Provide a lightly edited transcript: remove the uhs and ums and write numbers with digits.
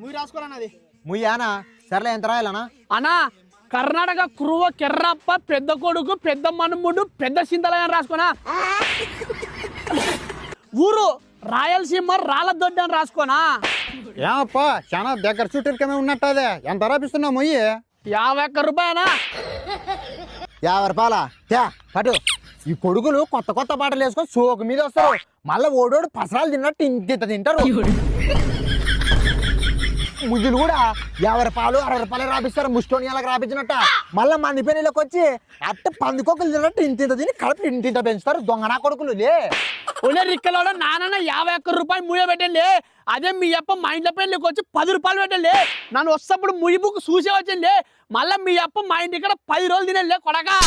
ముయ్యి రాసుకోవాలన్నది. ముయ్యానా? సర్లే, ఎంత రాయాలనా? అన్నా కర్ణాటక కురువ కెర్రప్ప పెద్ద కొడుకు పెద్ద మనుముడు పెద్ద సింతలయ్య రాసుకోనా. ఊరు రాయలసీమ రాళ్ళదొడ్డి అని రాసుకోనా. ఏమప్పా చాలా దగ్గర చుట్టూరికమే ఉన్నట్టు. అదే ఎంత రాపిస్తున్నావు మొయ్యి? 51 రూపాయనా? 50 రూపాయలా? పటు. ఈ కొడుకులు కొత్త కొత్త పాటలు వేసుకొని సోకు మీద వస్తారు. మళ్ళీ ఓడోడు పసరాలు తిన్నట్టు ఇంత తింటారు. ముజ్జులు కూడా 50 రూపాయలు 60 రూపాయలు రాపిస్తారు. ముస్టోనియాలకు రాపించినట్ట. మళ్ళీ మంది పెళ్ళిలోకి వచ్చి అట్ట పందికొక్కులు తిన్నట్టు ఇంత తిని కడుపు ఇంత పెంచుతారు దొంగనా కొడుకులు. ఒలే రిక్కలోడ నాన్న 51 రూపాయలు ముయ్య పెట్టండి. అదే మీ అప్ప మా ఇంట్లో పెళ్ళికి వచ్చి 10 రూపాయలు పెట్టండి. నన్ను వస్తప్పుడు ముయ్యి బుక్ చూసే వచ్చింది. మళ్ళీ మీ అప్ప మా ఇంటి ఇక్కడ 10 రోజులు తినండి కొడగా.